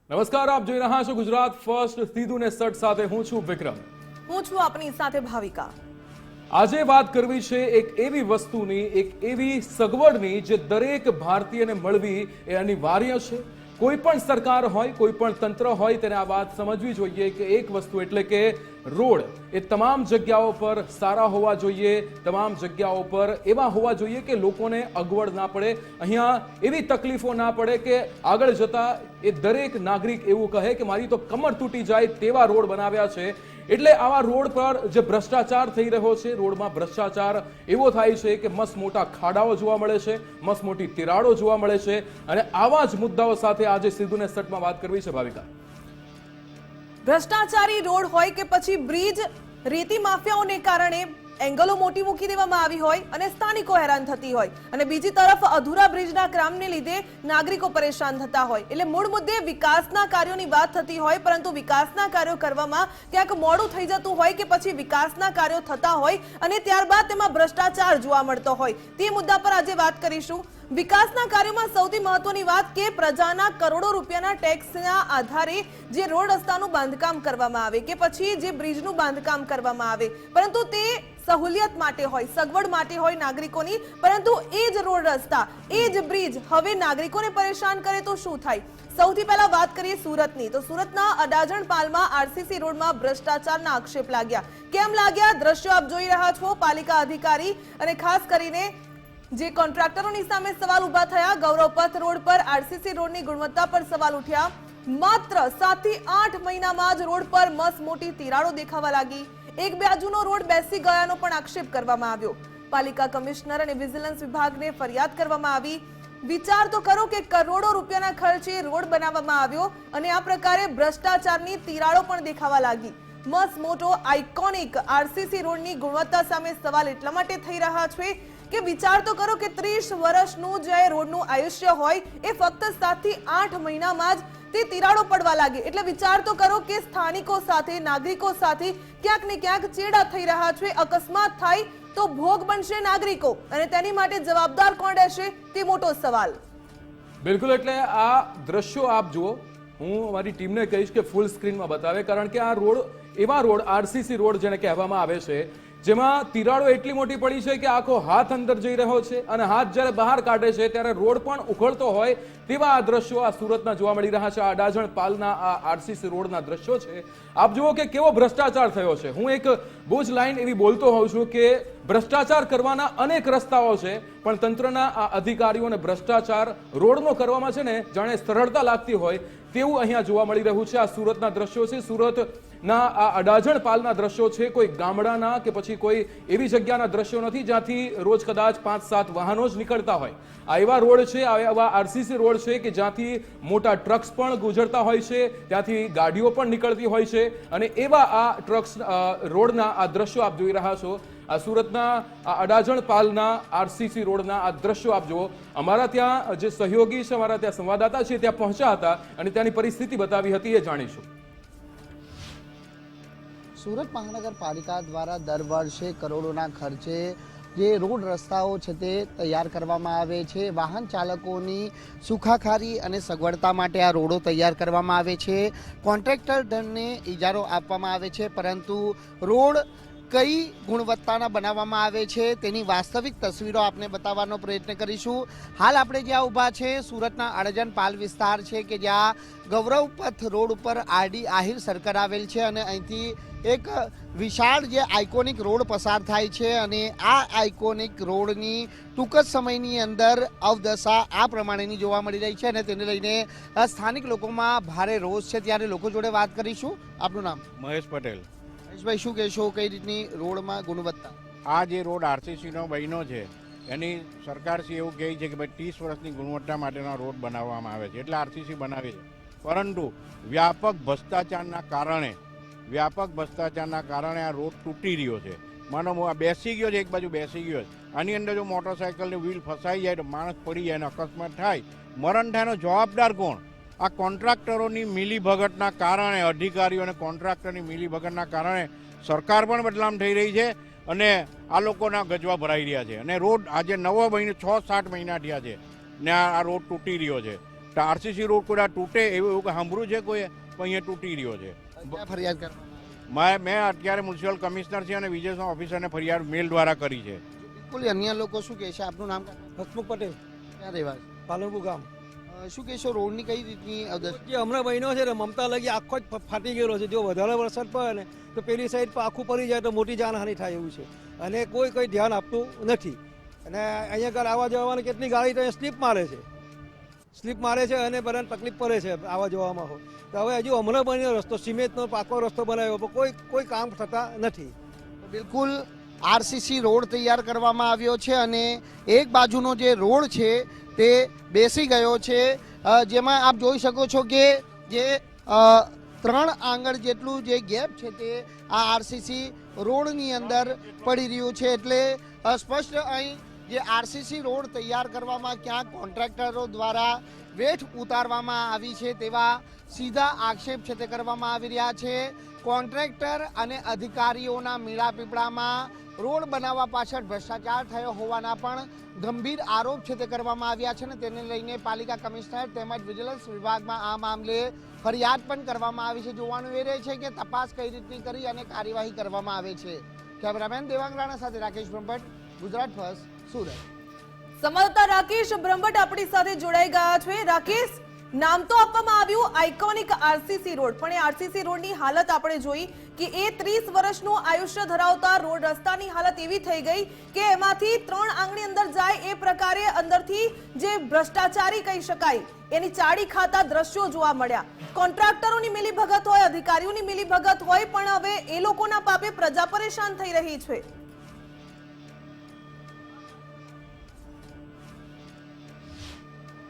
નમસ્કાર, આપ જોઈ રહ્યા છો ગુજરાત ફર્સ્ટ સીધું ને સટ સાથે હું છું વિક્રમ. હું છું આપની સાથે ભાવિકા. આજે વાત કરવી છે એક એવી વસ્તુની, એક એવી સગવડની જે દરેક ભારતીયને મળવી એ અનિવાર્ય છે. કોઈ પણ સરકાર હોય, કોઈ પણ તંત્ર હોય, તેને આ વાત સમજવી જોઈએ કે એક વસ્તુ એટલે કે રોડ એ તમામ જગ્યાઓ પર સારા હોવા જોઈએ, તમામ જગ્યાઓ પર એવા હોવા જોઈએ કે લોકોને અગવડ ના પડે, અહીંયા એવી તકલીફો ના પડે કે આગળ જતા એ દરેક નાગરિક એવું કહે કે મારી તો કમર તૂટી જાય તેવા રોડ બનાવ્યા છે. એટલે આવા રોડ પર જે ભ્રષ્ટાચાર થઈ રહ્યો છે, રોડમાં ભ્રષ્ટાચાર એવો થાય છે કે મસ્ત મોટા ખાડાઓ જોવા મળે છે, મસ્ત મોટી તિરાડો જોવા મળે છે, અને આવા જ મુદ્દાઓ સાથે આજે સીધું ને સટમાં વાત કરવી છે ભાવિકા. ભ્રષ્ટાચારી રોડ હોય કે પછી બ્રિજ, રેતી માફિયાઓને કારણે એંગલો મોટી મૂકી દેવામાં આવી હોય અને સ્થાનિકો હેરાન થતી હોય, અને બીજી તરફ અધૂરા બ્રિજના કામને લીધે નાગરિકો પરેશાન થતા હોય. એટલે મૂળ મુદ્દે વિકાસના કાર્યોની વાત થતી હોય, પરંતુ વિકાસના કાર્યો કરવામાં ક્યાંક મોડું થઈ જતું હોય કે પછી વિકાસના કાર્યો થતા હોય અને ત્યારબાદ તેમાં ભ્રષ્ટાચાર જોવા મળતો હોય. તે મુદ્દા પર આજે વાત કરીશું. વિકાસના કાર્યોમાં સૌથી મહત્વની વાત કે પ્રજાના કરોડો રૂપિયાના ટેક્સના આધારે જે રોડ રસ્તાનું બાંધકામ કરવામાં આવે કે પછી જે બ્રિજનું બાંધકામ કરવામાં આવે, પરંતુ તે સહુલિયત માટે હોય, સગવડ માટે હોય નાગરિકોની, પરંતુ એ જ રોડ રસ્તા, એ જ બ્રિજ હવે નાગરિકોને પરેશાન કરે તો શું થાય? સૌથી પહેલા વાત કરીએ સુરતની, તો સુરતના અડાજણ પાલમાં આરસીસી રોડમાં ભ્રષ્ટાચારના આક્ષેપ લાગ્યા. કેમ લાગ્યા? દ્રશ્યો આપ જોઈ રહ્યા છો. પાલિકા અધિકારી અને ખાસ કરીને જે કોન્ટ્રાક્ટરોની સામે સવાલ ઉભા થયા. ગૌરવપથ રોડ પર આરસીસી રોડની ગુણવત્તા પર સવાલ ઉઠ્યા. માત્ર 7 થી 8 મહિનામાં જ રોડ પર મસ્ત મોટી તિરાડો દેખાવા લાગી. એક બાજુનો રોડ બેસી ગયાનો પણ આક્ષેપ કરવામાં આવ્યો. પાલિકા કમિશનર અને વિજિલન્સ વિભાગને ફરિયાદ કરવામાં આવી. વિચાર તો કરો કે કરોડો રૂપિયાના ખર્ચે રોડ બનાવવામાં આવ્યો અને આ પ્રકારે ભ્રષ્ટાચારની તિરાડો પણ દેખાવા લાગી. મસ્ત મોટો આઇકોનિક આરસીસી રોડની ગુણવત્તા સામે સવાલ એટલા માટે થઈ રહ્યા છે કે વિચાર તો કરો કે 30 વર્ષનું જે રોડનું આયુષ્ય હોય એ ફક્ત 7 થી 8 મહિનામાં જ તે તિરાડો પડવા લાગે. એટલે વિચાર તો કરો કે સ્થાનિકો સાથે, નાગરિકો સાથે ક્યાંક ને ક્યાંક ચેડા થઈ રહ્યા છે. અકસ્માત થાય તો ભોગ બનશે નાગરિકો, અને તેની માટે જવાબદાર કોણ રહેશે તે મોટો સવાલ. બિલકુલ, એટલે આ દ્રશ્યો આપ જુઓ. હું મારી ટીમને કહીશ કે ફૂલ સ્ક્રીનમાં બતાવે, કારણ કે આ રોડ એવા રોડ, આરસીસી રોડ જેને કહેવામાં આવે છે, જેમાં તિરાડો એટલી મોટી પડી છે કે આખો હાથ અંદર જઈ રહ્યો છે અને હાથ જ્યારે બહાર કાઢે છે ત્યારે રોડ પણ ઉખડતો હોય તેવા આ દ્રશ્યો આ સુરતના જોવા મળી રહ્યા છે. આ અડાજણ પાલના આ આરસીસી રોડના દ્રશ્યો છે. આપ જુઓ કે કેવો ભ્રષ્ટાચાર થયો છે. હું એક બહુ જ લાઈન એવી બોલતો હોઉં છું કે ભ્રષ્ટાચાર કરવાના અનેક રસ્તાઓ છે, પણ તંત્રના આ અધિકારીઓને ભ્રષ્ટાચાર રોડનો કરવામાં છે ને જાણે સરળતા લાગતી હોય તેવું અહીંયા જોવા મળી રહ્યું છે. આ સુરતના દ્રશ્યો છે. સુરતના આ અડાજણ પાલના દ્રશ્યો છે. કોઈ ગામડાના કે પછી કોઈ એવી જગ્યાના દ્રશ્યો નથી જ્યાંથી રોજ કદાચ 5-7 વાહનો જ નીકળતા હોય. આ એવા રોડ છે, આવા આરસીસી રોડ છે કે જ્યાંથી મોટા ટ્રક્સ પણ ગુજરતા હોય છે, ત્યાંથી ગાડીઓ પણ નીકળતી હોય છે, અને એવા આ ટ્રક્સ રોડના આ દ્રશ્યો આપ જોઈ રહ્યા છો. આ સુરતના આ અડાજણ પાલના આરસીસી રોડના આ દ્રશ્યો આપ જુઓ. અમારા ત્યાં જે સહયોગી છે, અમારા ત્યાં સંવાદદાતા છે, ત્યાં પહોંચ્યા હતા અને ત્યાંની પરિસ્થિતિ બતાવી હતી, એ જાણીશું. સુરત મહાનગરપાલિકા દ્વારા દર વર્ષે કરોડોના ખર્ચે જે રોડ રસ્તાઓ છે તે તૈયાર કરવામાં આવે છે. વાહન ચાલકોની સુખાકારી અને સગવડતા માટે આ રોડો તૈયાર કરવામાં આવે છે. કોન્ટ્રાક્ટરને ઇજારો આપવામાં આવે છે, પરંતુ રોડ કઈ ગુણવત્તાના બનાવવામાં આવે છે તેની વાસ્તવિક તસવીરો આપને બતાવવાનો પ્રયત્ન કરીશું. હાલ આપણે જ્યાં ઊભા છે સુરતના અડાજણ પાલ વિસ્તાર છે કે જ્યાં ગૌરવપથ રોડ ઉપર આરડી આહિર સર્કલ આવેલ છે, અને અહીંથી એક વિશાળ જે આઇકોનિક રોડ પસાર થાય છે, અને આ આઇકોનિક રોડની ટૂંક જ સમયની અંદર અવદશા આ પ્રમાણેની જોવા મળી રહી છે, અને તેને લઈને સ્થાનિક લોકોમાં ભારે રોષ છે. ત્યારે લોકો જોડે વાત કરીશું. આપનું નામ? મહેશ પટેલ. મહેશભાઈ, શું કહેશો, કઈ રીતની રોડમાં ગુણવત્તા? આ જે રોડ આરસીસીનો બન્યો છે એની સરકારશ્રી એવું કહે છે કે ભાઈ 30 વર્ષની ગુણવત્તા માટેનો રોડ બનાવવામાં આવે છે, એટલે આરસીસી બનાવે છે. પરંતુ વ્યાપક ભ્રષ્ટાચારના કારણે આ રોડ તૂટી રહ્યો છે. માનો આ બેસી ગયો છે, એક બાજુ બેસી ગયો છે. આની અંદર જો મોટરસાઇકલની વ્હીલ ફસાઈ જાય તો માણસ પડી જાય અને અકસ્માત થાય, મરણ થાયનો જવાબદાર કોણ? આ કોન્ટ્રાક્ટરોની મિલીભગતના કારણે, અધિકારીઓ અને કોન્ટ્રાક્ટરની મિલીભગતના કારણે સરકાર પણ બદનામ થઈ રહી છે અને આ લોકોના ગજવા ભરાઈ રહ્યા છે. અને રોડ આજે નવો મહિને 6-7 મહિના થયા છે ને આ રોડ તૂટી રહ્યો છે. તો આરસીસી રોડ કોઈ તૂટે એવું સાંભળ્યું છે કોઈ, પણ અહીંયા તૂટી રહ્યો છે. ક્યાં ફરિયાદ કરવા? મેં અત્યારે મ્યુનિસિપલ કમિશનર છે અને વિજય ઓફિસરને ફરિયાદ મેલ દ્વારા કરી છે. બિલકુલ અન્ય લોકો શું કહે છે? આપનું નામ? હસમુખ પટેલ, ક્યાં રહેવાસ? પાલનપુર ગામ. શું કહેશો, રોડની કઈ રીતની અવદશા? જે હમણાં બન્યો છે ને, મમતા લગી આખો જ ફાટી ગયેલો છે. જો વધારે વરસાદ પડે ને તો પેલી સાઈડ પર આખું પડી જાય તો મોટી જાનહાનિ થાય એવું છે, અને કોઈ ધ્યાન આપતું નથી. અને અહીંયા આગળ આવવા જવામાં કેટલી ગાડી તો સ્લીપ મારે છે અને બધાને તકલીફ પડે છે આવવા જવામાં. હોય તો હવે હજુ હમણાં બન્યો રસ્તો, સિમેન્ટનો પાકો રસ્તો બનાવ્યો, પણ કોઈ કામ થતા નથી. બિલકુલ આરસીસી રોડ તૈયાર કરવામાં આવ્યો છે અને એક બાજુનો જે રોડ છે તે બેસી ગયો છે, જેમાં આપ જોઈ શકો છો કે જે 3 આંગળ જેટલું જે ગેપ છે તે આ આરસીસી રોડની અંદર પડી રહ્યું છે. એટલે સ્પષ્ટ અહીં જે આરસીસી રોડ તૈયાર કરવામાં ક્યાંક કોન્ટ્રાક્ટરો દ્વારા વેઠ ઉતારવામાં આવી છે તેવા સીધા આક્ષેપ છે તે કરવામાં આવી રહ્યા છે. કોન્ટ્રાક્ટર અને અધિકારીઓના મેળાપીપળામાં રોડ બનાવવા પાછળ ભ્રષ્ટાચાર થયો હોવાના પણ ગંભીર આરોપ છે તે કરવામાં આવ્યા છે, અને તેને લઈને પાલિકા કમિશનર તેમજ વિજિલન્સ વિભાગમાં આ મામલે ફરિયાદ પણ કરવામાં આવી છે. જોવાનું એ રહે છે કે તપાસ કઈ રીતની કરી અને કાર્યવાહી કરવામાં આવે છે. કેમેરામેન દેવાંગ રાણા સાથે રાકેશ બ્રહ્મભટ્ટ, ગુજરાત ફર્સ્ટ, સુરત. સંવાદદાતા રાકેશ બ્રહ્મભટ્ટ આપણી સાથે જોડાઈ ગયા છે. રાકેશ, નામ તો આપવામાં આવ્યું આઇકોનિક આરસીસી રોડ, પણ એ આરસીસી રોડની હાલત આપણે જોઈ કે એ 30 વર્ષનું આયુષ્ય ધરાવતા રોડ રસ્તાની હાલત એવી થઈ ગઈ કે એમાંથી 3 આંગળી અંદર જાય એ પ્રકારે અંદરથી જે ભ્રષ્ટાચારી કહી શકાય એની ચાડી ખાતા દ્રશ્યો જોવા મળ્યા. કોન્ટ્રાક્ટરોની મિલીભગત હોય, અધિકારીઓની મિલીભગત હોય, પણ હવે એ લોકોના પાપે પ્રજા પરેશાન થઈ રહી છે.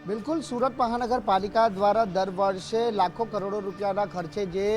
બિલકુલ સુરત મહાનગરપાલિકા દ્વારા દર વર્ષે લાખો કરોડો રૂપિયાના ખર્ચે જે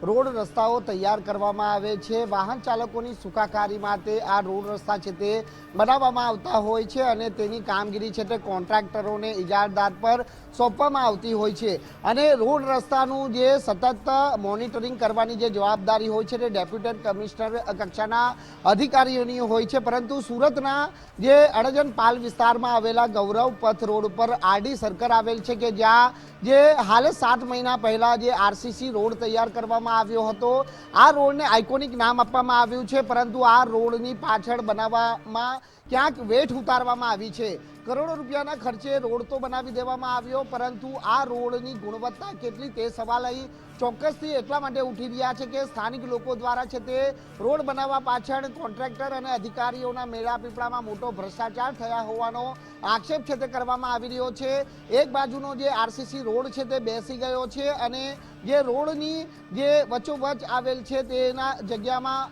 રોડ રસ્તાઓ તૈયાર કરવામાં આવે છે, વાહન ચાલકોની સુખાકારી માટે આ રોડ રસ્તા છે તે બનાવવામાં આવતા હોય છે અને તેની કામગીરી છે તે કોન્ટ્રાક્ટરોને ઇજારદાર પર સોંપવામાં આવતી હોય છે. અને રોડ રસ્તાનું જે સતત મોનિટરિંગ કરવાની જે જવાબદારી હોય છે તે ડેપ્યુટેડ કમિશનર કક્ષાના અધિકારીઓની હોય છે. પરંતુ સુરતના જે અડજણ પાલ વિસ્તારમાં આવેલા ગૌરવ પથ રોડ પર આરડી સર્કલ આવેલ છે કે જ્યાં જે હાલ 7 મહિના પહેલા જે આરસીસી રોડ તૈયાર કરવામાં આવ્યો હતો, આ રોડને આઇકોનિક નામ આપવામાં આવ્યું છે, પરંતુ આ રોડની પાછળ બનાવવામાં ક્યાંક વેઠ ઉતારવામાં આવી છે. કરોડો રૂપિયાના ખર્ચે રોડ તો બનાવી દેવામાં આવ્યો, પરંતુ આ રોડની ગુણવત્તા કેટલી તે સવાલ અહીં ચોક્કસથી એટલા માટે ઉઠી રહ્યા છે કે સ્થાનિક લોકો દ્વારા છે તે રોડ બનાવવા પાછળ કોન્ટ્રાક્ટર અને અધિકારીઓના મેળાપીપળામાં મોટો ભ્રષ્ટાચાર થયા હોવાનો આક્ષેપ છે તે કરવામાં આવી રહ્યો છે. એક બાજુનો જે આરસીસી રોડ છે તે બેસી ગયો છે અને જે રોડની જે વચ્ચોવચ્ચ આવેલ છે તેના જગ્યામાં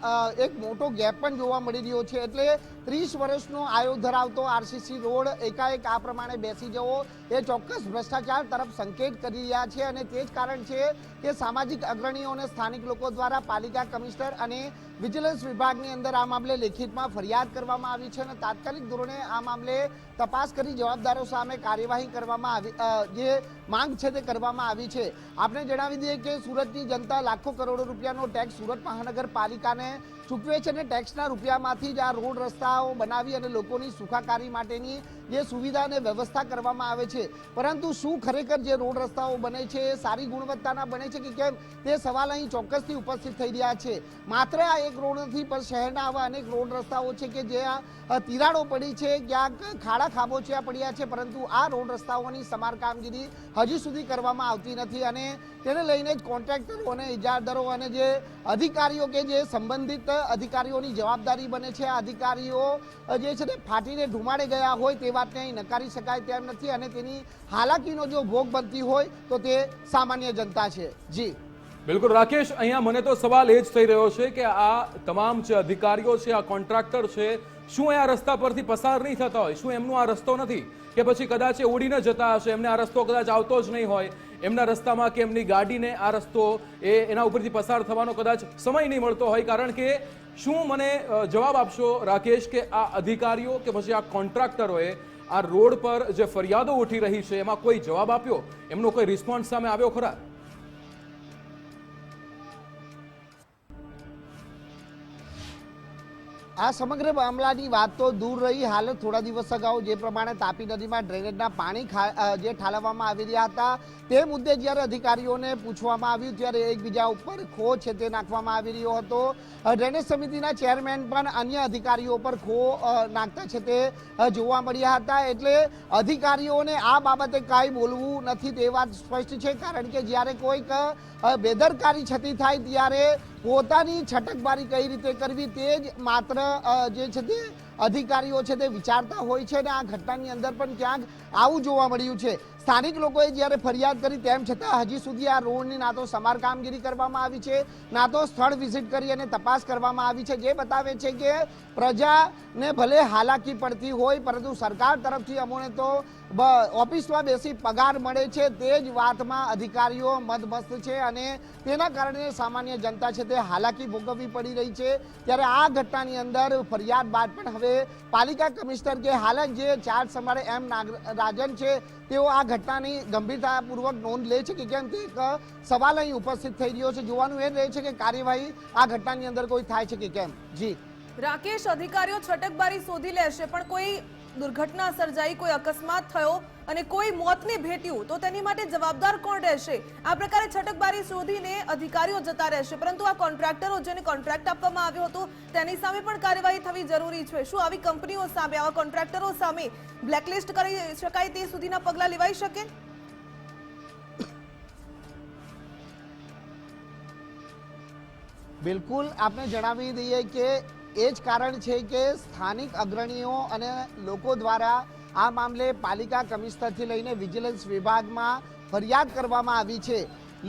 એક મોટો ગેપ પણ જોવા મળી રહ્યો છે. એટલે 30 વર્ષનો આયુ ધરાવતો આરસીસી રોડ એકાએક આ પ્રમાણે બેસી જવો એ ચોક્કસ ભ્રષ્ટાચાર તરફ સંકેત કરી રહ્યા છે. અને તે જ કારણ છે કે સામાજિક અગ્રણીઓ અને સ્થાનિક લોકો દ્વારા પાલિકા કમિશનર અને વિજિલન્સ વિભાગની અંદર આ મામલે લેખિતમાં ફરિયાદ કરવામાં આવી છે અને તાત્કાલિક ધોરણે આ મામલે તપાસ કરી જવાબદારો સામે કાર્યવાહી કરવામાં આવી, જે માંગ છે તે કરવામાં આવી છે. આપણે જણાવી દઈએ કે સુરતની જનતા લાખો કરોડો રૂપિયાનો ટેક્સ સુરત મહાનગરપાલિકાને ચૂકવે છે અને ટેક્સના રૂપિયામાંથી જ આ રોડ રસ્તાઓ બનાવી અને લોકોની સુખાકારી માટેની જે સુવિધા અને વ્યવસ્થા કરવામાં આવે છે. પરંતુ શું ખરેખર જે રોડ રસ્તાઓ બને છે એ સારી ગુણવત્તાના બને છે કે કેમ તે સવાલ અહીં ચોક્કસથી ઉપસ્થિત થઈ રહ્યા છે. માત્ર આ એક રોડ નથી, પણ શહેરના આવા અનેક રોડ રસ્તાઓ છે કે જે તિરાડો પડી છે, ક્યાંક ખાડા ખાબોચિયા પડ્યા છે, પરંતુ આ રોડ રસ્તાઓની સમારકામગીરી હજી સુધી કરવામાં આવતી નથી. અને તેને લઈને જ કોન્ટ્રાક્ટરો અને ઇજારદારો અને જે અધિકારીઓ કે જે સંબંધિત અધિકારીઓની જવાબદારી બને છે, આ અધિકારીઓ જે છે તે ફાટીને ધુમાડે ગયા હોય તે વાતને અહીં નકારી શકાય તેમ નથી અને તેની હાલાકીનો જો ભોગ બનતી હોય તો તે સામાન્ય જનતા છે. જી બિલકુલ રાકેશ, અહીંયા મને તો સવાલ એ જ થઈ રહ્યો છે કે આ તમામ જે અધિકારીઓ છે, આ કોન્ટ્રાક્ટર છે, શું એ આ રસ્તા પરથી પસાર નહીં થતા હોય? શું એમનો આ રસ્તો નથી કે પછી કદાચ એ ઉડીને જતા હશે, એમને આ રસ્તો કદાચ આવતો જ નહીં હોય, એમના રસ્તામાં કે એમની ગાડીને આ રસ્તો એના ઉપરથી પસાર થવાનો કદાચ સમય નહીં મળતો હોય? કારણ કે શું મને જવાબ આપશો રાકેશ કે આ અધિકારીઓ કે પછી આ કોન્ટ્રાક્ટરોએ આ રોડ પર જે ફરિયાદો ઉઠી રહી છે એમાં કોઈ જવાબ આપ્યો? એમનો કોઈ રિસ્પોન્સ સામે આવ્યો ખરા? આ સમગ્ર મામલાની વાત તો દૂર રહી. હાલ થોડા દિવસ અગાઉ જે પ્રમાણે તાપી નદીમાં ડ્રેનેજના પાણી જે ઠાલવવામાં આવી રહ્યા હતા તે મુદ્દે જ્યારે અધિકારીઓને પૂછવામાં આવ્યું ત્યારે એકબીજા ઉપર ખો છે તે નાખવામાં આવી રહ્યો હતો. ડ્રેનેજ સમિતિના ચેરમેન પણ અન્ય અધિકારીઓ પર ખો નાખતા છે તે જોવા મળ્યા હતા. એટલે અધિકારીઓને આ બાબતે કાંઈ બોલવું નથી તે વાત સ્પષ્ટ છે, કારણ કે જ્યારે કોઈક બેદરકારી છતી થાય ત્યારે પોતાની છટકબારી કઈ રીતે કરવી તે જ માત્ર જે છે તે અધિકારીઓ છે તે વિચારતા હોય છે. અને આ ઘટનાની અંદર પણ ક્યાંક આવું જોવા મળ્યું છે. સ્થાનિક લોકોએ જ્યારે ફરિયાદ કરી તેમ છતાં હજી સુધી આ રોડની ના તો સમાર કામગીરી કરવામાં આવી છે, ના તો સ્થળ વિઝિટ કરી અને તપાસ કરવામાં આવી છે, જે બતાવે છે કે પ્રજાને ભલે હાલાકી પડતી હોય પરંતુ સરકાર તરફથી અમોને તો ઓફિસમાં બેસી પગાર મળે છે તે જ વાતમાં અધિકારીઓ મદમસ્ત છે અને તેના કારણે સામાન્ય જનતા છે તે હાલાકી ભોગવવી પડી રહી છે. ત્યારે આ ઘટનાની અંદર ફરિયાદ બાદ પણ હવે પાલિકા કમિશનર કે હાલ જે ચાર્જ સંભાળે એમ રાજન છે તેઓ આ ઘટનાની ગંભીરતાપૂર્વક નોંધ લે છે કે કેમ તે એક સવાલ અહીં ઉપસ્થિત થઈ રહ્યો છે. જોવાનું એ રહે છે કે કાર્યવાહી આ ઘટનાની અંદર કોઈ થાય છે કે કેમ. જી રાકેશ, અધિકારીઓ છટકબારી શોધી લેશે પણ કોઈ દુર્ઘટના સર્જાઈ, કોઈ અકસ્માત થયો અને કોઈ મોતને ભેટ્યું તો તેની માટે જવાબદાર કોણ રહેશે? આ પ્રકારે છટકબારી શોધીને અધિકારીઓ જતા રહેશે, પરંતુ આ કોન્ટ્રાક્ટરો જેને કોન્ટ્રાક્ટ આપવામાં આવ્યો હતો તેની સામે પણ કાર્યવાહી થવી જરૂરી છે. શું આવી કંપનીઓ સામે, આવા કોન્ટ્રાક્ટરો સામે બ્લેકલિસ્ટ કરી શકાય તે સુધીના પગલાં લેવાઈ શકે? બિલકુલ, આપને જણાવી દઈએ કે એ જ કારણ છે કે સ્થાનિક અગ્રણીઓ અને લોકો દ્વારા આ મામલે પાલિકા કમિશનરથી લઈને વિજિલન્સ વિભાગમાં ફરિયાદ કરવામાં આવી છે.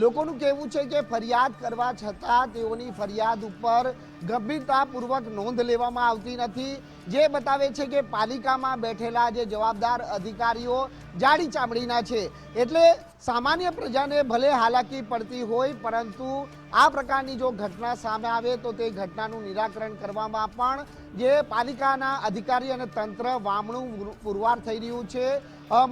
લોકોનું કહેવું છે કે ફરિયાદ કરવા છતાં તેઓની ફરિયાદ ઉપર ગંભીરતાપૂર્વક નોંધ લેવામાં આવતી નથી, જે બતાવે છે કે પાલિકામાં બેઠેલા જે જવાબદાર અધિકારીઓ જાડી ચામડીના છે. એટલે સામાન્ય પ્રજાને ભલે હાલાકી પડતી હોય પરંતુ આ પ્રકારની જો ઘટના સામે આવે તો તે ઘટનાનું નિરાકરણ કરવામાં પણ જે પાલિકાના અધિકારી અને તંત્ર વામણું પુરવાર થઈ રહ્યું છે.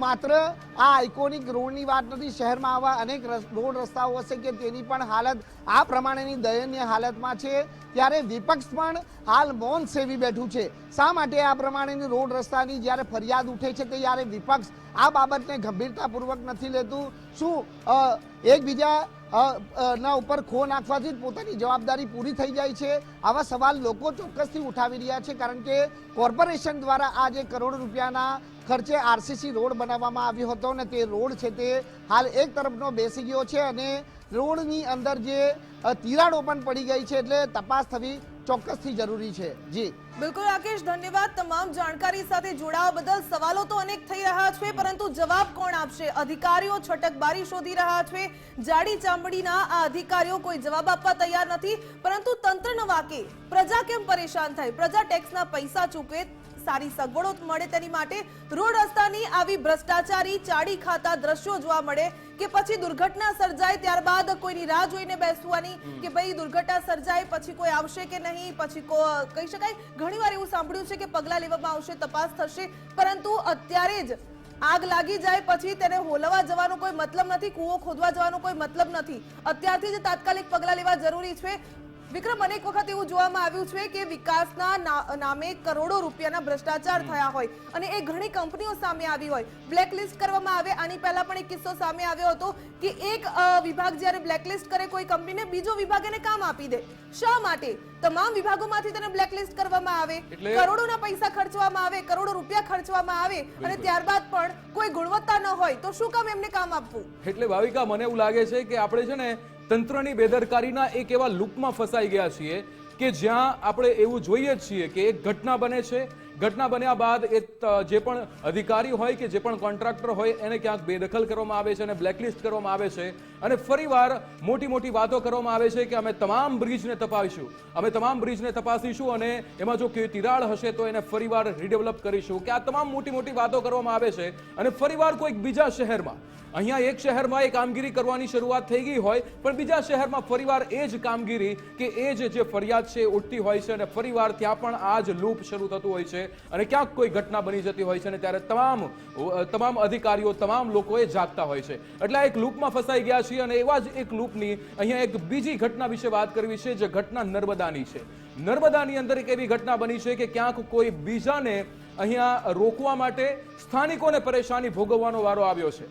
માત્ર આ આઇકોનિક રોડની વાત નથી, શહેરમાં આવા અનેક રોડ રસ્તાઓ હશે કે તેની પણ હાલત આ પ્રમાણેની દયનીય હાલતમાં છે. ત્યારે વિપક્ષ પણ હાલ મૌન સેવી બેઠું છે. શા માટે આ પ્રમાણેની રોડ રસ્તાની જ્યારે ફરિયાદ ઉઠે છે ત્યારે વિપક્ષ આ બાબતને ગંભીરતાપૂર્વક નથી લેતું? શું એકબીજા ના ઉપર ખો નાખવાથી જ પોતાની જવાબદારી પૂરી થઈ જાય છે? આવા સવાલ લોકો ચોક્કસથી ઉઠાવી રહ્યા છે, કારણ કે કોર્પોરેશન દ્વારા આ જે કરોડ રૂપિયાના ખર્ચે આરસીસી રોડ બનાવવામાં આવ્યો હતો ને તે રોડ છે તે હાલ એક તરફનો બેસી ગયો છે અને રોડની અંદર જે તિરાડો પણ પડી ગઈ છે. એટલે તપાસ થવી ચોક્કસથી જરૂરી છે. જી બિલકુલ રાકેશ, ધન્યવાદ તમામ જાણકારી સાથે જોડાવા બદલ. સવાલો તો અનેક થઈ રહ્યા છે પરંતુ જવાબ કોણ આપશે? અધિકારીઓ છટકબારી શોધી રહ્યા છે, જાડી ચામડીના આ અધિકારીઓ કોઈ જવાબ આપવા તૈયાર નથી, પરંતુ તંત્ર ન વાકે પ્રજા કેમ પરેશાન થાય? પ્રજા ટેક્સના પૈસા ચૂકવે, સારી સગવડો મળે તેની માટે રોડ રસ્તાની આવી ભ્રષ્ટાચારી ચાડી ખાતા દ્રશ્યો જોવા મળે કે પછી દુર્ઘટના સર્જાય ત્યારબાદ કોઈની રાહ જોઈને બેસવાની કે ભાઈ દુર્ઘટના સર્જાય પછી કોઈ આવશે કે નહીં, પછી કહી શકાય ઘણીવાર એવું સાંભળ્યું છે કે પગલાં લેવામાં આવશે, તપાસ થશે, પરંતુ અત્યારે જ આગ લાગી જાય પછી તેને હોલવા જવાનો કોઈ મતલબ નથી, કૂવો ખોદવા જવાનો કોઈ મતલબ નથી. અત્યારથી જ તાત્કાલિક પગલાં લેવા જરૂરી છે. વિક્રમ, અનેક વખત એવું જોવામાં આવ્યું છે કે વિકાસના નામે કરોડો રૂપિયાના ભ્રષ્ટાચાર થયા હોય અને એ ઘણી કંપનીઓ સામે આવી હોય, બ્લેકલિસ્ટ કરવામાં આવે. આની પહેલા પણ એક કિસ્સો સામે આવ્યો હતો કે એક વિભાગ જ્યારે બ્લેકલિસ્ટ કરે કોઈ કંપનીને, બીજો વિભાગ એને કામ આપી દે. શા માટે તમામ વિભાગોમાંથી તેને બ્લેકલિસ્ટ કરવામાં આવે, કરોડોના પૈસા ખર્ચવામાં આવે, કરોડો રૂપિયા ખર્ચવામાં આવે અને ત્યારબાદ પણ કોઈ ગુણવત્તા ન હોય તો શું કામ એમને કામ આપવું? એટલે ભાવિકા, મને એવું લાગે છે કે આપણે છે ને તંત્રની બેદરકારીના એક એવા લૂપમાં ફસાઈ ગયા છીએ કે જ્યાં આપણે એવું જોઈએ છીએ કે એક ઘટના બને છે, ઘટના બન્યા બાદ એ જે પણ અધિકારી હોય કે જે પણ કોન્ટ્રાક્ટર હોય એને ક્યાંક બેદખલ કરવામાં આવે છે અને બ્લેકલિસ્ટ કરવામાં આવે છે અને ફરીવાર મોટી મોટી વાતો કરવામાં આવે છે કે અમે તમામ બ્રિજને તપાસીશું, અમે તમામ બ્રિજને તપાસીશું અને એમાં જો કોઈ તિરાડ હશે તો એને ફરીવાર રીડેવલપ કરીશું, કે આ તમામ મોટી મોટી વાતો કરવામાં આવે છે અને ફરીવાર કોઈક બીજા શહેરમાં, અહીંયા એક શહેરમાં એ કામગીરી કરવાની શરૂઆત થઈ ગઈ હોય પણ બીજા શહેરમાં ફરીવાર એ જ કામગીરી કે એ જ જે ફરિયાદ છે ઉઠતી હોય છે અને ફરીવાર ત્યાં પણ આ જ લૂપ શરૂ થતું હોય છે છે અને ક્યાંક કોઈ ઘટના બની જતી હોય છે અને ત્યારે તમામ અધિકારીઓ તમામ લોકો એ જાગતા હોય છે. એટલે એક લૂપમાં ફસાઈ ગયા છીએ અને એવા જ એક લૂપની અહીંયા એક બીજી ઘટના વિશે વાત કરવી છે, જે ઘટના નર્મદાની છે. નર્મદાની અંદર એક એવી ઘટના બની છે કે ક્યાંક કોઈ બીજાને અહીંયા રોકવા માટે સ્થાનિકોને પરેશાની ભોગવવાનો વારો આવ્યો છે.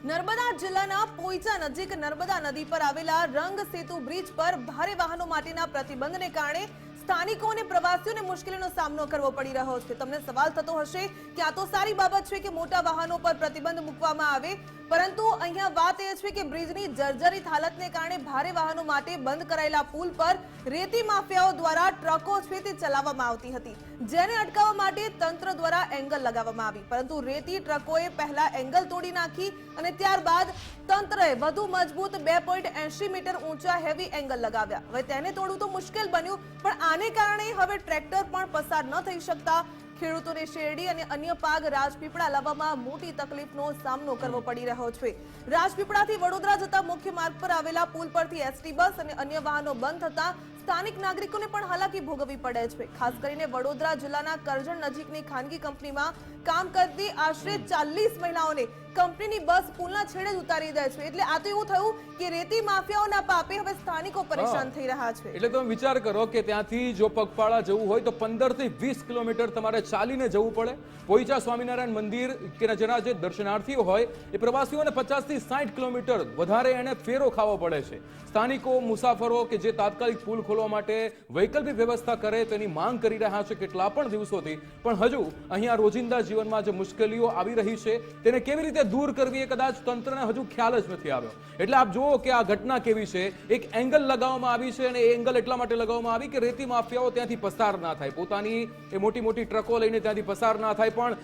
નર્મદા જિલ્લાના પોઈચા નજીક નર્મદા નદી પર આવેલા રંગ સેતુ બ્રિજ પર ભારે વાહનો માટેના પ્રતિબંધને કારણે સ્થાનિકો અને પ્રવાસીઓને મુશ્કેલીનો સામનો કરવો પડી રહ્યો છે. તમને સવાલ થતો હશે કે આ તો સારી બાબત છે કે મોટા વાહનો પર પ્રતિબંધ મૂકવામાં આવે, પરંતુ અહીંયા વાત એ છે કે બ્રિજની જર્જરિત હાલતને કારણે ભારે વાહનો માટે બંધ કરાયેલા પુલ પર રેતી માફિયાઓ દ્વારા ટ્રકો છે તે ચલાવવામાં આવતી હતી, જેને અટકાવવા માટે તંત્ર દ્વારા એંગલ લગાવવામાં આવી, પરંતુ રેતી ટ્રકોએ પહેલા એંગલ તોડી નાખી અને ત્યારબાદ તંત્રએ વધુ મજબૂત 2.80 મીટર ઊંચા હેવી એંગલ લગાવ્યા. હવે તેને તોડવું તો મુશ્કેલ બન્યું, પણ આને કારણે હવે ટ્રેક્ટર પણ પસાર ન થઈ શકતા ખેડૂતોને શેરડી અને અન્ય પાક રાજપીપળા લાવવામાં મોટી તકલીફનો સામનો કરવો પડી રહ્યો છે. રાજપીપળાથી વડોદરા જતા મુખ્ય માર્ગ પર આવેલા પુલ પરથી એસટી બસ અને અન્ય વાહનો બંધ થતા સ્થાનિક નાગરિકોને પણ હાલાકી ભોગવવી પડે છે. ખાસ કરીને વડોદરા જિલ્લાના કરજણ નજીકની ખાનગી કંપનીમાં કામ કરતી આશરે 40 મહિલાઓને કંપનીની બસ પુલના છેડે જ ઉતારી દે છે. એટલે આ તો એવું થયું કે રેતી માફિયાઓના પાપે હવે સ્થાનિકો પરેશાન થઈ રહ્યા છે. એટલે તમે વિચાર કરો કે ત્યાંથી જો પગપાળા જવું હોય તો 15 થી 20 કિલોમીટર તમારે ચાલીને જવું પડે. પોઈચા સ્વામિનારાયણ મંદિર કે જેના જે દર્શનાર્થીઓ હોય એ પ્રવાસીઓને 50 થી 60 કિલોમીટર વધારે એને ફેરો ખાવો પડે છે. સ્થાનિકો મુસાફરો કે જે તાત્કાલિક પુલ ખોલવા માટે વૈકલ્પિક વ્યવસ્થા કરે તેની માંગ કરી રહ્યા છે કેટલા પણ દિવસોથી, પણ હજુ અહીંયા રોજિંદા જીવનમાં જે મુશ્કેલીઓ આવી રહી છે તેને કેવી રીતે દૂર કરવી એ કદાચ તંત્રને હજુ ખ્યાલ જ નથી આવ્યો. એટલે આપ જુઓ કે આ ઘટના કેવી છે. એક એંગલ લગાવવામાં આવી છે અને એ એંગલ એટલા માટે લગાવવામાં આવી કે રેતી માફિયાઓ ત્યાંથી પસાર ના થાય, પોતાની એ મોટી મોટી ટ્રકો લઈને ત્યાંથી પસાર ના થાય. પણ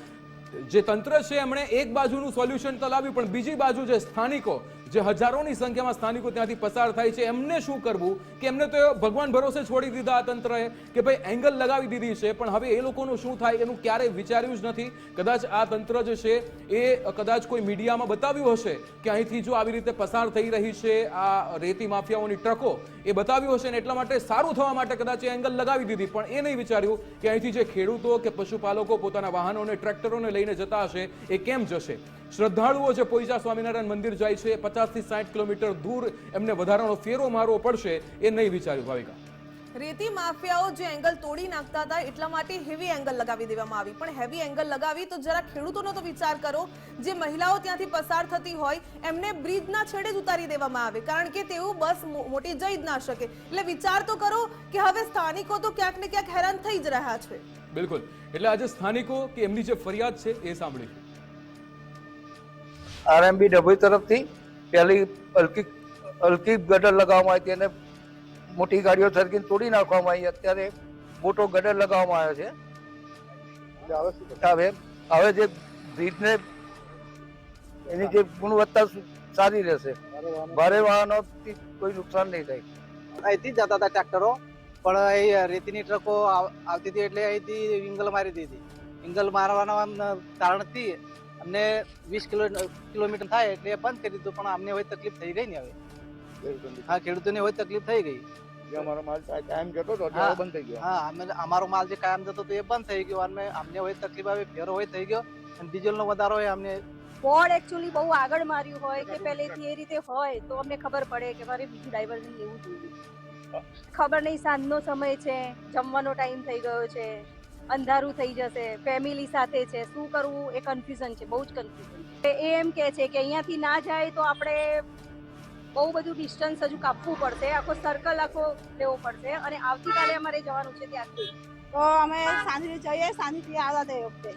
જે તંત્ર છે એમણે એક બાજુનું સોલ્યુશન તો લાવ્યું, પણ બીજી બાજુ જે સ્થાનિકો, જે હજારોની સંખ્યામાં સ્થાનિકો ત્યાંથી પસાર થાય છે, એમને શું કરવું કે એમને તો ભગવાન ભરોસે છોડી દીધા આ તંત્રએ કે ભાઈ એંગલ લગાવી દીધી છે, પણ હવે એ લોકોનું શું થાય એનું ક્યારેય વિચાર્યું જ નથી. કદાચ આ તંત્ર જે છે એ કદાચ કોઈ મીડિયામાં બતાવ્યું હશે કે અહીંથી જો આવી રીતે પસાર થઈ રહી છે આ રેતી માફિયાઓની ટ્રકો, એ બતાવ્યું હશે ને એટલા માટે સારું થવા માટે કદાચ એ એંગલ લગાવી દીધી, પણ એ નહીં વિચાર્યું કે અહીંથી જે ખેડૂતો કે પશુપાલકો પોતાના વાહનોને ટ્રેક્ટરોને લઈને જતા હશે એ કેમ જશે. શ્રદ્ધાળુઓ જે પોઈચા સ્વામિનારાયણ મંદિર જાય છે 50 થી 60 કિલોમીટર દૂર એમને વધારાનો ફેરો મારવો પડશે એ નહીં વિચાર્યું. ભાવિકા, રેતી માફિયાઓ જે એંગલ તોડી નાખતા હતા એટલા માટે હેવી એંગલ લગાવી દેવામાં આવી, પણ હેવી એંગલ લગાવી તો જરા ખેડૂતોનો તો વિચાર કરો. જે મહિલાઓ ત્યાંથી પસાર થતી હોય એમને બ્રિજના છેડે જ ઉતારી દેવામાં આવે, કારણ કે તેઓ બસ મોટી જઈ જ ના શકે. એટલે વિચાર તો કરો કે હવે સ્થાનિકો તો ક્યાંક ને ક્યાંક હેરાન થઈ જ રહ્યા છે. બિલકુલ. એટલે આજે સ્થાનિકો કે એમની જે ફરિયાદ છે એ સાંભળી. આરએમબી ડભોઈ તરફથી પહેલી હલકી ગટર લગાવવામાં આવી હતી અને મોટી ગાડીઓ સરકીને તોડી નાખવામાં આવી. અત્યારે મોટો ગટર લગાવવામાં આવ્યો છે. હવે જે બ્રિજને એની જે ગુણવત્તા સારી રહેશે, ભારે વાહનોથી કોઈ નુકસાન નહીં થાય. અહીંથી જતા હતા ટ્રેક્ટરો, પણ અહીં રેતીની ટ્રકો આવતી હતી એટલે અહીંથી વિંગલ મારી દીધી. વિંગલ મારવાના કારણથી અમને 20 કિલોમીટર થાય એટલે બંધ કરી દીધું, પણ અમને હવે તકલીફ થઈ ગઈ ને. હવે હા, ખેડૂતોને હવે તકલીફ થઈ ગઈ. અમારો માલ કાયમ જતો હતો બંધ થઈ ગયો. હા, અમારો માલ જે કાયમ જતો હતો એ બંધ થઈ ગયો અને અમને હવે તકલીફ આવે, ફેરો હોય થઈ ગયો અને ડીઝલનો વધારો હોય. અમને બોર્ડ એકચ્યુઅલી બહુ આગળ માર્યું હોય કે પહેલેથી એ રીતે હોય તો અમને ખબર પડે કે મારે બીજું ડાયવર્ઝન લેવું જોઈએ. ખબર નહીં, સાંજનો સમય છે, જમવાનો ટાઈમ થઈ ગયો છે, અંધારું થઈ જશે, ફેમિલી સાથે છે, શું કરવું એ કન્ફ્યુઝન છે, બહુ જ કન્ફ્યુઝન છે. એ એમ કે છે કે અહીંયાથી ના જાય તો આપણે બહુ બધું ડિસ્ટન્સ હજુ કાપવું પડશે, આખો સર્કલ આખો લેવો પડશે અને આવતીકાલે અમારે જવાનું છે ત્યાંથી. તો અમે સાંજથી જઈએ, સાંજથી આવ્યા તે વખતે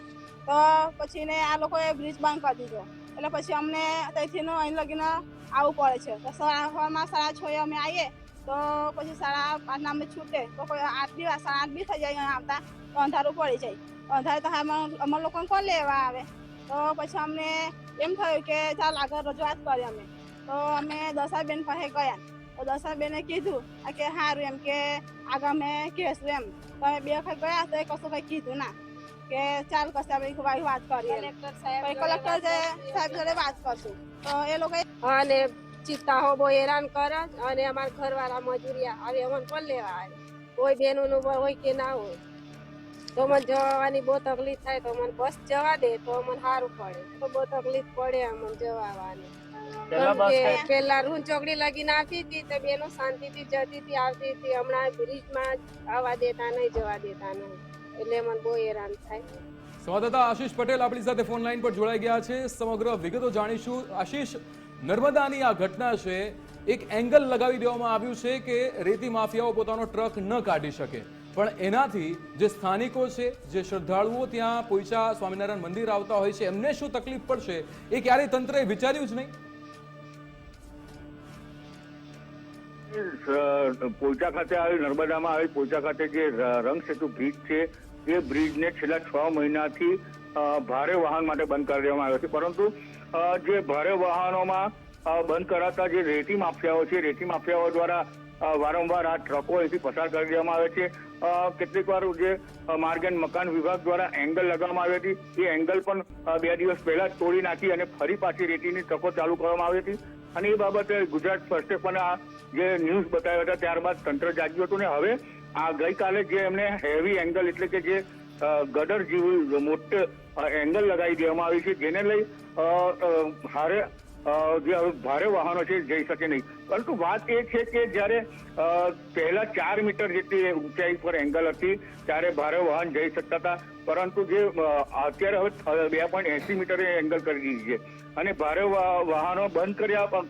તો પછી ને આ લોકોએ બ્રિજ બંધ કરી દીધો, એટલે પછી અમને ત્યાંથી અહીં લગીને આવવું પડે છે. તો સવારમાં 6:30 અમે આવીએ તો પછી 5:30 અમે છૂટે તો કોઈ 8:30 બી થઈ જાય આવતા તો અંધારું પડી જાય. અંધારું તો અમારા લોકોને કોણ લેવા આવે? તો પછી અમને એમ થયું કે ચાલ આગળ રજૂઆત કરી. તો અમે દશાબેન પાસે ગયા તો દશાબેને કીધું કે સારું એમ કે આગળ અમે કહેશું એમ. તો અમે 2 વખત ગયા તો એ કશું કંઈ કીધું ના કે ચાલ કશે આપણે વાત કરીએ, કલેક્ટર સાહેબ જોડે વાત કરશું. તો એ લોકો અને ચિત્તાઓ બહુ હેરાન કરે અને અમારા ઘરવાળા મજૂરિયા હવે અમને પણ લેવા આવે, કોઈ બહેનોનું હોય કે ના હોય. તો મને જવાની બહુ તકલીફ થાય, તો મને બસ જવા દે તો મને સારું પડે, તો બહુ તકલીફ પડે મને જવાની. પેલા રૂન ચોકડી લગીને આવતી હતી તો બેનો શાંતિથી જતી હતી આવતી હતી, હમણાં બ્રિજમાં આવવા દેતા નહીં, જવા દેતા નહીં, એટલે મને બહુ હેરાન થાય. સંવાદદાતા આશીષ પટેલ આપણી સાથે ફોન લાઈન પર જોડાઈ ગયા છે, સમગ્ર વિગતો જાણીશું. આશીષ, નર્મદાની આ ઘટના છે, એક એંગલ લગાવી દેવામાં આવ્યું છે કે રેતી માફિયાઓ પોતાનો ટ્રક ન કાઢી શકે, પણ એનાથી જે સ્થાનિકો છે, જે શ્રદ્ધાળુઓ ત્યાં પોઈચા સ્વામિનારાયણ મંદિર આવતા હોય છે, એમને શું તકલીફ પડશે એ ક્યારેય તંત્રએ વિચાર્યું જ નહીં? પોઈચા ખાતે આવેલ, નર્મદામાં આવેલ પોઈચા ખાતે જે રંગ સેતુ બ્રિજ છે, એ બ્રિજને છેલ્લા 6 મહિનાથી ભારે વાહન માટે બંધ કરી દેવામાં આવ્યો છે, પરંતુ જે ભારે વાહનોમાં બંધ કરાતા જે રેતી માફિયાઓ છે, રેતી માફિયાઓ દ્વારા વારંવાર આ ટ્રકો અહીંથી પસાર કરી દેવામાં આવે છે. કેટલીક વાર જે માર્ગ અને મકાન વિભાગ દ્વારા એંગલ લગાવવામાં આવી હતી, એ એંગલ પણ 2 દિવસ પહેલા જ તોડી નાખી અને ફરી પાછી રેતીની ટ્રકો ચાલુ કરવામાં આવી હતી. અને એ બાબતે ગુજરાત ફર્સ્ટે પણ આ જે ન્યૂઝ બતાવ્યા હતા, ત્યારબાદ તંત્ર જાગ્યું હતું ને હવે આ ગઈકાલે જે એમને હેવી એંગલ એટલે કે જે ગટર જેવું મોટો એંગલ લગાવી દેવામાં આવી છે, જેને લઈ જે ભારે વાહનો છે જઈ શકે નહીં. પરંતુ વાત એ છે કે જ્યારે પહેલા 4 મીટર જેટલી ઊંચાઈ પર એંગલ હતી ત્યારે ભારે વાહન જઈ શકતા હતા, પરંતુ જે અત્યારે હવે 2.80 મીટરે એંગલ કરી દીધી છે અને ભારે વાહનો બંધ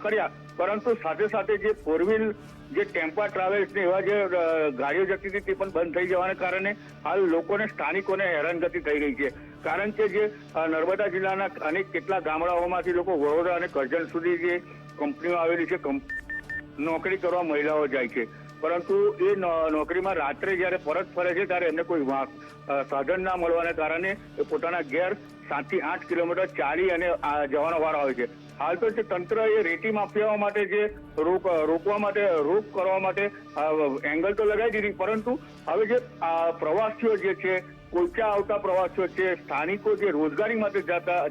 કર્યા, પરંતુ સાથે સાથે જે 4 વ્હીલ જે ટેમ્પા ટ્રાવેલ્સ ને એવા જે ગાડીઓ જતી હતી તે પણ બંધ થઈ જવાને કારણે હાલ લોકોને, સ્થાનિકોને હેરાનગતિ થઈ રહી છે. કારણ કે જે નર્મદા જિલ્લાના અનેક કેટલા ગામડાઓમાંથી લોકો વડોદરા અને કરજણ સુધી જે કંપનીઓ આવેલી છે, નોકરી કરવા મહિલાઓ જાય છે, પરંતુ એ નોકરીમાં રાત્રે જ્યારે પરત ફરે છે ત્યારે એમને કોઈ સાધન ના મળવાને કારણે એ પોતાના ઘેર 7 થી 8 કિલોમીટર ચાલી અને જવાનો વારો આવે છે. હાલ તો તંત્ર એ રેતી માફિયાઓ માટે જે રોક કરવા માટે એંગલ તો લગાવી દીધી, પરંતુ હવે જે પ્રવાસીઓ જે છે, પોઈચા આવતા પ્રવાસીઓ છે, સ્થાનિકો જે રોજગારી માટે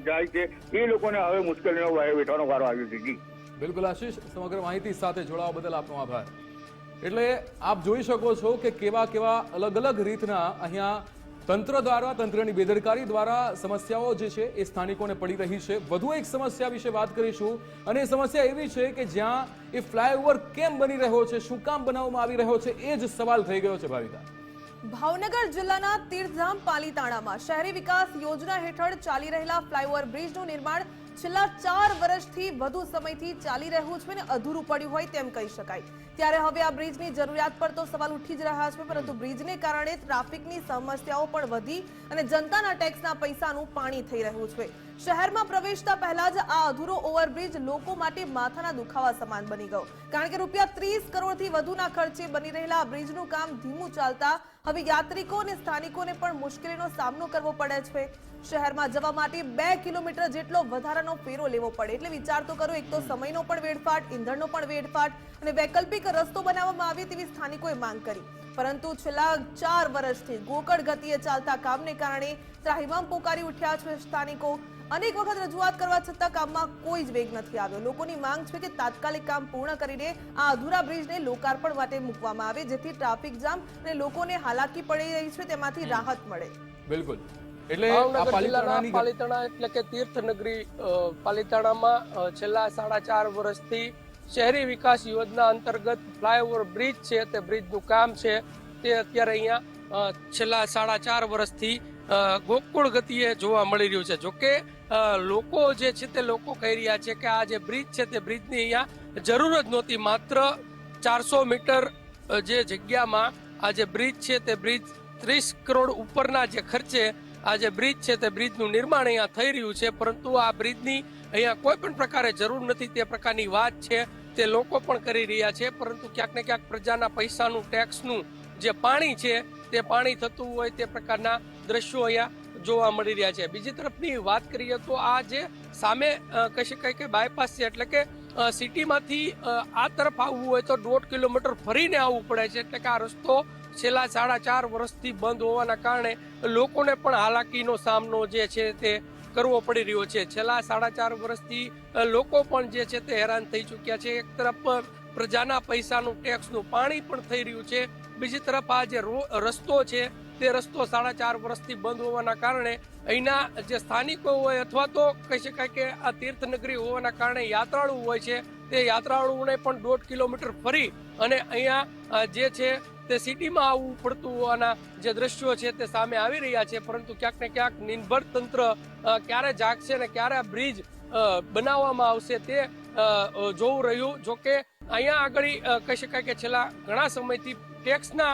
જાય છે, એ લોકોને હવે મુશ્કેલીનો વેઠવાનો વારો આવ્યો છે. જી બિલકુલ આશીષ, સમગ્ર માહિતી સાથે જોડાવા બદલ આપનો આભાર. એટલે આપ જોઈ શકો છો કે કેવા અલગ અલગ રીતના અહીંયા તંત્ર દ્વારા, તંત્રની બેદરકારી દ્વારા સમસ્યાઓ જે છે એ સ્થાનિકોને પડી રહી છે. વધુ એક સમસ્યા વિશે વાત કરીશું અને એ સમસ્યા એવી છે કે જ્યાં એ ફ્લાયઓવર કેમ બની રહ્યો છે, શું કામ બનાવવામાં આવી રહ્યો છે, એ જ સવાલ થઈ ગયો છે. ભાવિકા, ભાવનગર જિલ્લાના તીર્થધામ પાલીતાણામાં શહેરી વિકાસ યોજના હેઠળ ચાલી રહેલા ફ્લાયઓવર બ્રિજનું નિર્માણ છેલ્લા 4 વર્ષથી વધુ સમયથી ચાલી રહ્યું છે અને અધૂરું પડ્યું હોય તેમ કહી શકાય. ત્યારે હવે આ બ્રિજની જરૂરિયાત પર તો સવાલ ઉઠી જ રહ્યા છે, પરંતુ બ્રિજને કારણે ટ્રાફિકની સમસ્યાઓ પણ વધી અને જનતાના ટેક્સના પૈસાનું પાણી થઈ રહ્યું છે. શહેરમાં પ્રવેશતા પહેલા જ આ અધૂરો ઓવરબ્રિજ લોકો માટે માથાના દુખાવા સમાન બની ગયો, કારણ કે ₹30 કરોડથી વધુના ખર્ચે બની રહેલા આ બ્રિજનું કામ ધીમું ચાલતા હવે યાત્રિકો અને સ્થાનિકોને પણ મુશ્કેલીનો સામનો કરવો પડે છે. શહેરમાં જવા માટે 2 કિલોમીટર જેટલો વધારાનો ફેરો લેવો પડે, એટલે વિચાર તો કરો, એક તો સમયનો પણ વેડફાટ, ઈંધણનો પણ વેડફાટ અને વૈકલ્પિક રસ્તો બનાવવામાં આવે તેવી સ્થાનિકોએ માંગ કરી. પરંતુ છેલ્લા 4 વર્ષથી ગોકળ ગતિએ ચાલતા કામને કારણે ત્રાહિમામ પોકારી ઉઠ્યા છે સ્થાનિકો. અનેક વખત રજૂઆત કરવા છતાં કામમાં કોઈ જ વેગ નથી આવ્યો. લોકોની માંગ છે કે તાત્કાલિક કામ પૂર્ણ કરીને આ અધૂરા બ્રિજને લોકાર્પણ માટે મૂકવામાં આવે, જેથી ટ્રાફિક જામ અને લોકોને હાલાકી પડી રહી છે તેમાંથી રાહત મળે. બિલકુલ. એટલે પાલીતાણા એટલે કે તીર્થનગરી પાલીતાણામાં છેલ્લા 4.5 વર્ષથી શહેરી વિકાસ યોજના અંતર્ગત ફ્લાયઓવર બ્રિજ છે, તે બ્રિજનું કામ છે તે અત્યારે અહીંયા છેલ્લા 4.5 વર્ષથી ગોકુળ ગતિએ જોવા મળી રહ્યું છે. જોકે લોકો જે છે તે લોકો કહી રહ્યા છે કે આ જે બ્રિજ છે તે બ્રિજની અહીંયા જરૂર જ નહોતી. માત્ર 400 મીટર જે જગ્યામાં આ જે બ્રિજ છે તે બ્રિજ 30 કરોડ ઉપરના જે ખર્ચે આ જે બ્રિજ છે તે બ્રિજનું નિર્માણ અહીંયા થઈ રહ્યું છે, પરંતુ આ બ્રિજની અહીંયા કોઈ પણ પ્રકારે જરૂર નથી તે પ્રકારની વાત છે તે લોકો પણ કરી રહ્યા છે. પરંતુ ક્યાંક ને ક્યાંક પ્રજાના પૈસાનું, ટેક્સનું જે પાણી છે તે પાણી થતું હોય તે પ્રકારના દ્રશ્યો અહીંયા જોવા મળી રહ્યા છે. બીજી તરફની વાત કરીએ તો આ જે સામે કહી શકાય કે બાયપાસ છે, એટલે કે સિટીમાંથી આ તરફ આવવું હોય તો 1.5 કિલોમીટર ફરીને આવવું પડે છે. એટલે કે આ રસ્તો છેલ્લા 4.5 વર્ષથી બંધ હોવાના કારણે લોકોને પણ હાલાકીનો સામનો જે છે તે કરવો પડી રહ્યો છે. છેલ્લા 4.5 વર્ષથી લોકો પણ જે છે તે હેરાન થઈ ચૂક્યા છે. એક તરફ પ્રજાના પૈસાનું, ટેક્સનું પાણી પણ થઈ રહ્યું છે, બીજી તરફ આ જે રસ્તો છે તે રસ્તો 4.5 વર્ષથી બંધ હોવાના કારણે અહીંના જે સ્થાનિકો હોય અથવા તો કહી શકાય કે આ તીર્થનગરી હોવાના કારણે યાત્રાળુ હોય છે તે યાત્રાળુઓને પણ 1.5 કિલોમીટર ફરી અને અહીંયા જે છે તે સિટીમાં આવવું પડતું હોવાના જે દ્રશ્યો છે તે સામે આવી રહ્યા છે. પરંતુ ક્યાંક ને ક્યાંક નિર્ભર તંત્ર ક્યારે જાગશે ને ક્યારે આ બ્રિજ બનાવવામાં આવશે તે જોવું રહ્યું. જોકે અહીંયા આગળ કહી શકાય કે છેલ્લા ઘણા સમયથી ટેક્સના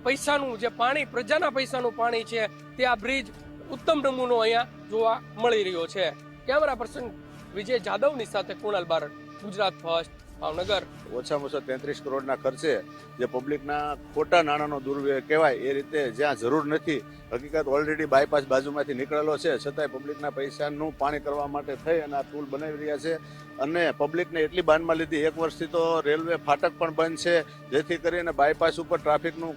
પૈસાનું જે પાણી, પ્રજાના પૈસાનું પાણી છે તે આ બ્રિજ ઉત્તમ નમૂનો અહીંયા જોવા મળી રહ્યો છે. કેમેરા પર્સન વિજય જાદવની સાથે કુણાલ બારડ, ગુજરાત ફર્સ્ટ, ભાવનગર. ઓછામાં ઓછા 33 કરોડના ખર્ચે જે પબ્લિકના ખોટા નાણાંનો દુર્વ્યય કહેવાય એ રીતે જ્યાં જરૂર નથી, હકીકત ઓલરેડી બાયપાસ બાજુમાંથી નીકળેલો છે, છતાંય પબ્લિકના પૈસાનું પાણી કરવા માટે થઈ અને આ પુલ બનાવી રહ્યા છે. અને પબ્લિકને એટલી બાનમાં લીધી, 1 વર્ષથી તો રેલવે ફાટક પણ બંધ છે, જેથી કરીને બાયપાસ ઉપર ટ્રાફિકનું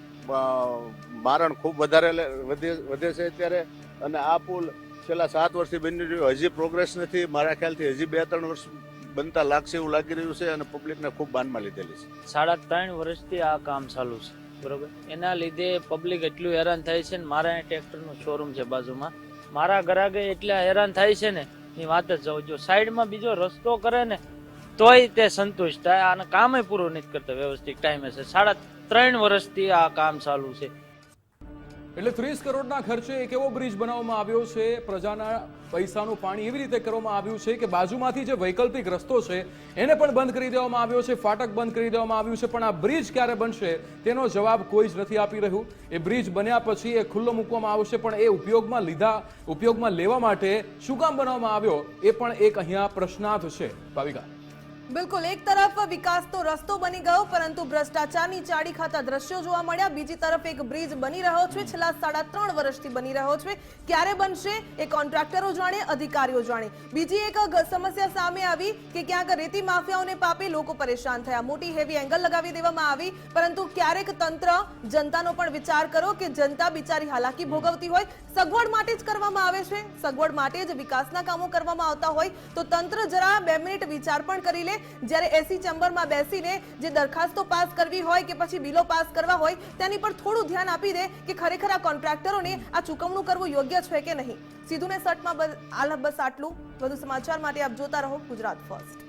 મારણ ખૂબ વધારે વધે છે અત્યારે. અને આ પુલ છેલ્લા 7 વર્ષથી બની રહ્યો, હજી પ્રોગ્રેસ નથી. મારા ખ્યાલથી હજી 2-3 વર્ષ બનતા લાગશે એવું લાગી રહ્યું છે અને પબ્લિકને ખૂબ બાનમાં લીધેલી છે. 3.5 વર્ષથી આ કામ ચાલુ છે, બરોબર. એના લીધે પબ્લિક એટલું હેરાન થાય છે ને મારા ટ્રેક્ટરનું શોરૂમ છે બાજુમાં, મારા ગ્રાહકે એટલા હેરાન થાય છે ને એ વાત જ જાઉં. જો સાઈડમાં બીજો રસ્તો કરે ને તોય તે સંતુષ્ટ થાય, અને કામે પૂરું નથી કરતા વ્યવસ્થિત ટાઈમે છે. 3.5 વર્ષથી આ કામ ચાલુ છે. એટલે 30 કરોડના ખર્ચે એક એવો બ્રિજ બનાવવામાં આવ્યો છે, પ્રજાના પૈસાનું પાણી એવી રીતે કરવામાં આવ્યું છે કે બાજુમાંથી જે વૈકલ્પિક રસ્તો છે એને પણ બંધ કરી દેવામાં આવ્યો છે, ફાટક બંધ કરી દેવામાં આવ્યું છે. પણ આ બ્રિજ ક્યારે બનશે તેનો જવાબ કોઈ જ નથી આપી રહ્યું. એ બ્રિજ બન્યા પછી એ ખુલ્લો મૂકવામાં આવશે, પણ એ ઉપયોગમાં લેવા માટે શું કામ બનાવવામાં આવ્યો એ પણ એક અહીંયા પ્રશ્નાર્થ છે. ભાવિકા, બિલકુલ, એક તરફ વિકાસનો રસ્તો બની ગયો પરંતુ ભ્રષ્ટાચારની ચાડી ખાતા દ્રશ્યો જોવા મળ્યા. બીજી તરફ એક બ્રિજ બની રહ્યો છે, છેલ્લા 3.5 વર્ષથી બની રહ્યો છે. ક્યારે બનશે એ કોન્ટ્રાક્ટરો જાણે, અધિકારીઓ જાણે. બીજી એક સમસ્યા સામે આવી કે ક્યાંક રેતી માફિયાઓને પાપે લોકો પરેશાન થયા, મોટી હેવી એંગલ લગાવી દેવામાં આવી. પરંતુ ક્યારેક તંત્ર જનતાનો પણ વિચાર કરો કે જનતા બિચારી હાલાકી ભોગવતી હોય, સગવડ માટે જ કરવામાં આવે છે, સગવડ માટે જ વિકાસના કામો કરવામાં આવતા હોય તો તંત્ર જરા 2 મિનિટ વિચાર પણ કરી લે. જ્યારે એસી ચેમ્બરમાં બેસીને જે દરખાસ્તો પાસ કરવી હોય કે પછી બિલો પાસ કરવા હોય તેની પર થોડું ધ્યાન આપી દે કે ખરેખર આ કોન્ટ્રાક્ટરોને આ ચૂકવણું કરવું યોગ્ય છે કે નહીં. સીધું ને સટમાં બસ આટલું. વધુ સમાચાર માટે આપ જોતા રહો ગુજરાત ફર્સ્ટ.